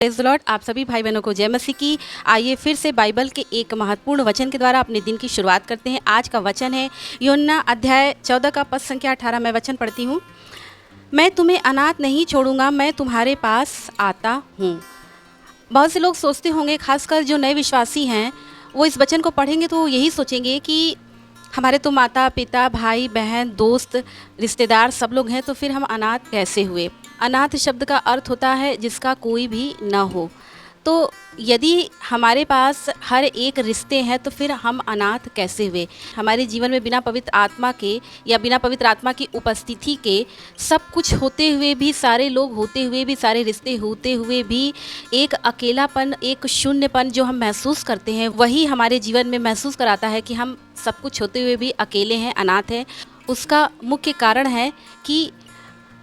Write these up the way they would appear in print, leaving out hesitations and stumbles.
Praise the Lord. आप सभी भाई बहनों को जय मसीह की। आइए फिर से बाइबल के एक महत्वपूर्ण वचन के द्वारा अपने दिन की शुरुआत करते हैं। आज का वचन है यूहन्ना अध्याय 14 का पद संख्या 18। मैं वचन पढ़ती हूँ। मैं तुम्हें अनाथ नहीं छोड़ूंगा, मैं तुम्हारे पास आता हूँ। बहुत से लोग सोचते होंगे, खासकर जो नए विश्वासी हैं, वो इस वचन को पढ़ेंगे तो यही सोचेंगे कि हमारे तो माता पिता भाई बहन दोस्त रिश्तेदार सब लोग हैं, तो फिर हम अनाथ कैसे हुए। अनाथ शब्द का अर्थ होता है जिसका कोई भी न हो। तो यदि हमारे पास हर एक रिश्ते हैं तो फिर हम अनाथ कैसे हुए। हमारे जीवन में बिना पवित्र आत्मा के या बिना पवित्र आत्मा की उपस्थिति के सब कुछ होते हुए भी, सारे लोग होते हुए भी, सारे रिश्ते होते हुए भी एक अकेलापन, एक शून्यपन जो हम महसूस करते हैं, वही हमारे जीवन में महसूस कराता है कि हम सब कुछ होते हुए भी अकेले हैं, अनाथ हैं। उसका मुख्य कारण है कि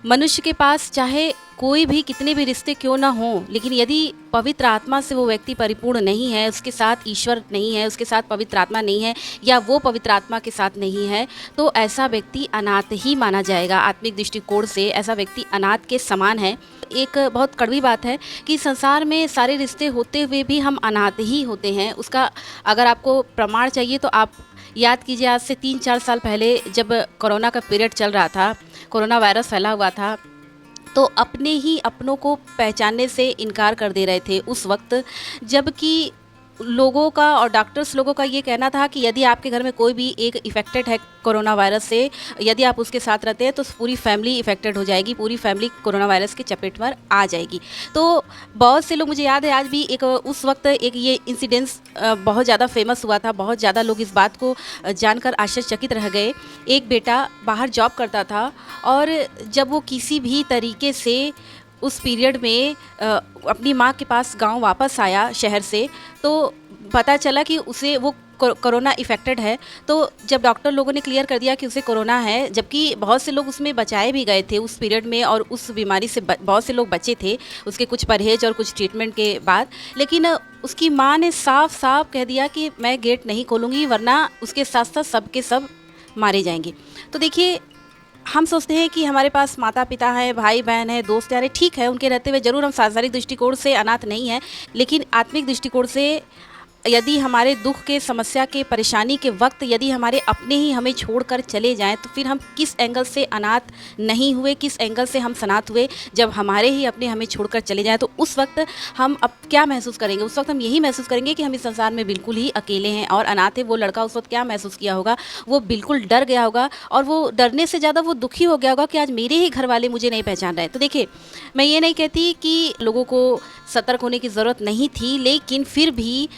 मनुष्य के पास चाहे कोई भी कितने भी रिश्ते क्यों ना हों, लेकिन यदि पवित्र आत्मा से वो व्यक्ति परिपूर्ण नहीं है, उसके साथ ईश्वर नहीं है, उसके साथ पवित्र आत्मा नहीं है, या वो पवित्र आत्मा के साथ नहीं है, तो ऐसा व्यक्ति अनाथ ही माना जाएगा। आत्मिक दृष्टिकोण से ऐसा व्यक्ति अनाथ के समान है। एक बहुत कड़वी बात है कि संसार में सारे रिश्ते होते हुए भी हम अनाथ ही होते हैं। उसका अगर आपको प्रमाण चाहिए तो आप याद कीजिए, आज से 3-4 साल पहले जब कोरोना का पीरियड चल रहा था, कोरोना वायरस फैला हुआ था, तो अपने ही अपनों को पहचानने से इनकार कर दे रहे थे उस वक्त, जबकि लोगों का और डॉक्टर्स लोगों का ये कहना था कि यदि आपके घर में कोई भी एक इफ़ेक्टेड है कोरोना वायरस से, यदि आप उसके साथ रहते हैं तो पूरी फैमिली इफ़ेक्टेड हो जाएगी, पूरी फैमिली कोरोना वायरस के चपेट में आ जाएगी। तो बहुत से लोग, मुझे याद है आज भी, एक उस वक्त एक ये इंसिडेंस बहुत ज़्यादा फेमस हुआ था, बहुत ज़्यादा लोग इस बात को जानकर आश्चर्यचकित रह गए। एक बेटा बाहर जॉब करता था और जब वो किसी भी तरीके से उस पीरियड में अपनी माँ के पास गांव वापस आया शहर से, तो पता चला कि उसे वो कोरोना इफ़ेक्टेड है। तो जब डॉक्टर लोगों ने क्लियर कर दिया कि उसे कोरोना है, जबकि बहुत से लोग उसमें बचाए भी गए थे उस पीरियड में और उस बीमारी से बहुत से लोग बचे थे उसके कुछ परहेज और कुछ ट्रीटमेंट के बाद, लेकिन उसकी माँ ने साफ साफ कह दिया कि मैं गेट नहीं खोलूँगी, वरना उसके साथ साथ सब के सब मारे जाएंगे। तो देखिए, हम सोचते हैं कि हमारे पास माता पिता हैं, भाई बहन है, दोस्त यार, ठीक है, उनके रहते हुए ज़रूर हम सांसारिक दृष्टिकोण से अनाथ नहीं हैं, लेकिन आत्मिक दृष्टिकोण से यदि हमारे दुख के, समस्या के, परेशानी के वक्त यदि हमारे अपने ही हमें छोड़कर चले जाएं, तो फिर हम किस एंगल से अनाथ नहीं हुए, किस एंगल से हम सनाथ हुए। जब हमारे ही अपने हमें छोड़कर चले जाएं तो उस वक्त हम अब क्या महसूस करेंगे। उस वक्त हम यही महसूस करेंगे कि हम इस संसार में बिल्कुल ही अकेले हैं और अनाथ है। वो लड़का उस वक्त क्या महसूस किया होगा, वो बिल्कुल डर गया होगा, और वो डरने से ज़्यादा वो दुखी हो गया होगा कि आज मेरे ही घर वाले मुझे नहीं पहचान रहे। तो देखिए, मैं ये नहीं कहती कि लोगों को सतर्क होने की ज़रूरत नहीं थी, लेकिन फिर भी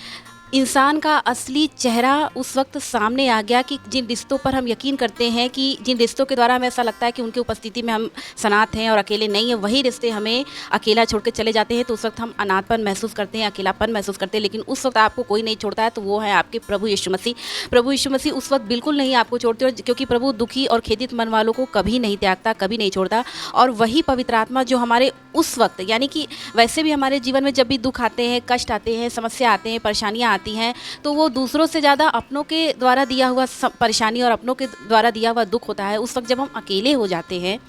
इंसान का असली चेहरा उस वक्त सामने आ गया कि जिन रिश्तों पर हम यकीन करते हैं, कि जिन रिश्तों के द्वारा हमें ऐसा लगता है कि उनकी उपस्थिति में हम सनाथ हैं और अकेले नहीं हैं, वही रिश्ते हमें अकेला छोड़ के चले जाते हैं। तो उस वक्त हम अनाथपन महसूस करते हैं, अकेलापन महसूस करते हैं। लेकिन उस वक्त आपको कोई नहीं छोड़ता है, तो वो है आपके प्रभु यीशु मसीह। प्रभु यीशु मसीह उस वक्त बिल्कुल नहीं आपको छोड़ते, और क्योंकि प्रभु दुखी और खेदित मन वालों को कभी नहीं त्यागता, कभी नहीं छोड़ता। और वही पवित्र आत्मा जो हमारे उस वक्त, यानी कि वैसे भी हमारे जीवन में जब भी दुख आते हैं, कष्ट आते हैं, समस्या आते हैं, परेशानियाँ आती हैं, तो वो दूसरों से ज़्यादा अपनों के द्वारा दिया हुआ परेशानी और अपनों के द्वारा दिया हुआ दुख होता है। उस वक्त जब हम अकेले हो जाते हैं,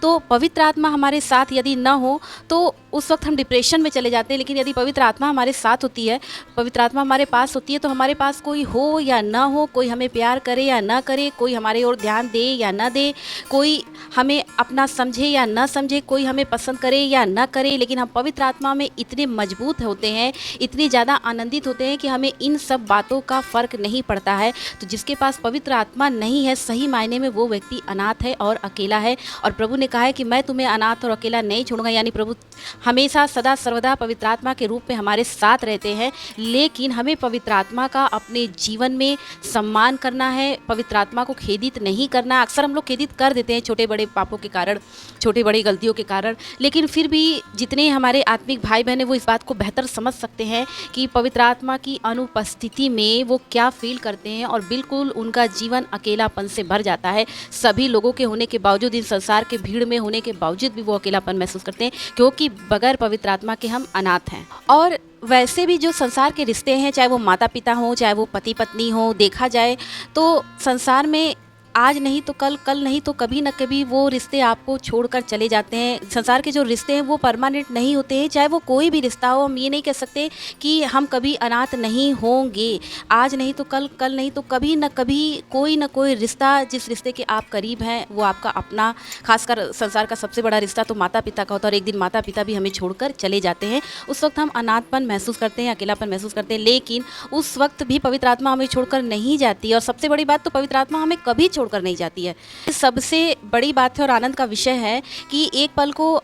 तो पवित्र आत्मा हमारे साथ यदि न हो तो उस वक्त हम डिप्रेशन में चले जाते हैं। लेकिन यदि पवित्र आत्मा हमारे साथ होती है, पवित्र आत्मा हमारे पास होती है, तो हमारे पास कोई हो या ना हो, कोई हमें प्यार करे या ना करे, कोई हमारे ओर ध्यान दे या ना दे, कोई हमें अपना समझे या ना समझे, कोई हमें पसंद करे या ना करे, लेकिन हम पवित्र आत्मा में इतने मजबूत होते हैं, इतने ज़्यादा आनंदित होते हैं कि हमें इन सब बातों का फ़र्क नहीं पड़ता है। तो जिसके पास पवित्र आत्मा नहीं है, सही मायने में वो व्यक्ति अनाथ है और अकेला है। और प्रभु ने कहा है कि मैं तुम्हें अनाथ और अकेला नहीं छोड़ूंगा, यानी प्रभु हमेशा सदा सर्वदा पवित्र आत्मा के रूप में हमारे साथ रहते हैं। लेकिन हमें पवित्र आत्मा का अपने जीवन में सम्मान करना है, पवित्र आत्मा को खेदित नहीं करना। अक्सर हम लोग खेदित कर देते हैं छोटे बड़े पापों के कारण, छोटी बड़ी गलतियों के कारण, लेकिन फिर भी जितने हमारे आत्मिक भाई बहन हैं वो इस बात को बेहतर समझ सकते हैं कि पवित्र आत्मा की अनुपस्थिति में वो क्या फील करते हैं, और बिल्कुल उनका जीवन अकेलापन से भर जाता है। सभी लोगों के होने के बावजूद, इन संसार के भीड़ में होने के बावजूद भी वो अकेलापन महसूस करते हैं, क्योंकि बगैर पवित्र आत्मा के हम अनाथ हैं। और वैसे भी जो संसार के रिश्ते हैं, चाहे वो माता पिता हों, चाहे वो पति पत्नी हो, देखा जाए तो संसार में आज नहीं तो कल, कल नहीं तो कभी न कभी वो रिश्ते आपको छोड़कर चले जाते हैं। संसार के जो रिश्ते हैं वो परमानेंट नहीं होते हैं, चाहे वो कोई भी रिश्ता हो। हम ये नहीं कह सकते कि हम कभी अनाथ नहीं होंगे। आज नहीं तो कल, कल नहीं तो कभी न कभी कोई न कोई रिश्ता, जिस रिश्ते के आप करीब हैं वो आपका अपना, खासकर संसार का सबसे बड़ा रिश्ता तो माता-पिता का होता है और एक दिन माता-पिता भी हमें छोड़कर चले जाते हैं। उस वक़्त हम अनाथपन महसूस करते हैं, अकेलापन महसूस करते हैं, लेकिन उस वक़्त भी पवित्र आत्मा हमें छोड़कर नहीं जाती और सबसे बड़ी बात तो पवित्र आत्मा हमें कभी छोड़कर नहीं जाती है। सबसे बड़ी बात है और आनंद का विषय है कि एक पल को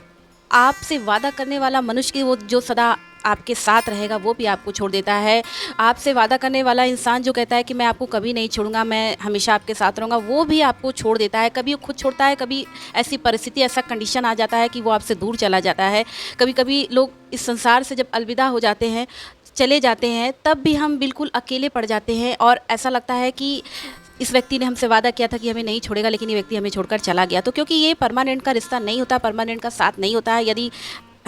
आपसे वादा करने वाला मनुष्य की वो जो सदा आपके साथ रहेगा वो भी आपको छोड़ देता है। आपसे वादा करने वाला इंसान जो कहता है कि मैं आपको कभी नहीं छोड़ूंगा, मैं हमेशा आपके साथ रहूँगा, वो भी आपको छोड़ देता है। कभी वो खुद छोड़ता है, कभी ऐसी परिस्थिति, ऐसा कंडीशन आ जाता है कि वो आपसे दूर चला जाता है। कभी कभी लोग इस संसार से जब अलविदा हो जाते हैं, चले जाते हैं, तब भी हम बिल्कुल अकेले पड़ जाते हैं और ऐसा लगता है कि इस व्यक्ति ने हमसे वादा किया था कि हमें नहीं छोड़ेगा, लेकिन ये व्यक्ति हमें छोड़कर चला गया। तो क्योंकि ये परमानेंट का रिश्ता नहीं होता, परमानेंट का साथ नहीं होता है। यदि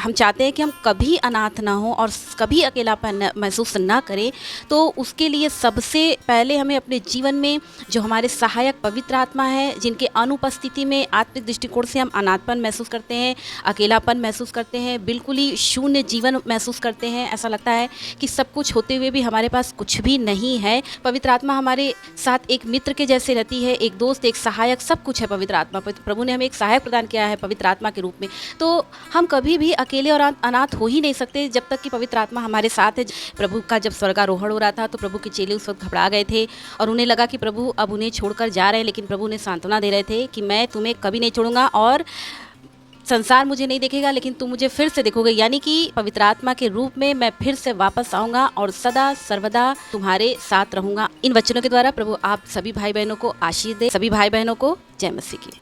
हम चाहते हैं कि हम कभी अनाथ ना हों और कभी अकेलापन महसूस ना करें, तो उसके लिए सबसे पहले हमें अपने जीवन में जो हमारे सहायक पवित्र आत्मा है, जिनके अनुपस्थिति में आत्मिक दृष्टिकोण से हम अनाथपन महसूस करते हैं, अकेलापन महसूस करते हैं, बिल्कुल ही शून्य जीवन महसूस करते हैं। ऐसा लगता है कि सब कुछ होते हुए भी हमारे पास कुछ भी नहीं है। पवित्र आत्मा हमारे साथ एक मित्र के जैसे रहती है, एक दोस्त, एक सहायक, सब कुछ है पवित्र आत्मा। प्रभु ने हमें एक सहायक प्रदान किया है पवित्र आत्मा के रूप में। तो हम कभी भी अकेले और अनाथ हो ही नहीं सकते जब तक कि पवित्र आत्मा हमारे साथ है। प्रभु का जब स्वर्गारोहण हो रहा था तो प्रभु के चेले उस वक्त घबरा गए थे और उन्हें लगा कि प्रभु अब उन्हें छोड़कर जा रहे हैं, लेकिन प्रभु ने सांत्वना दे रहे थे कि मैं तुम्हें कभी नहीं छोड़ूंगा और संसार मुझे नहीं देखेगा, लेकिन तुम मुझे फिर से देखोगे। यानी कि पवित्र आत्मा के रूप में मैं फिर से वापस आऊँगा और सदा सर्वदा तुम्हारे साथ रहूँगा। इन वचनों के द्वारा प्रभु आप सभी भाई बहनों को आशीष दे। सभी भाई बहनों को जय मसीह की।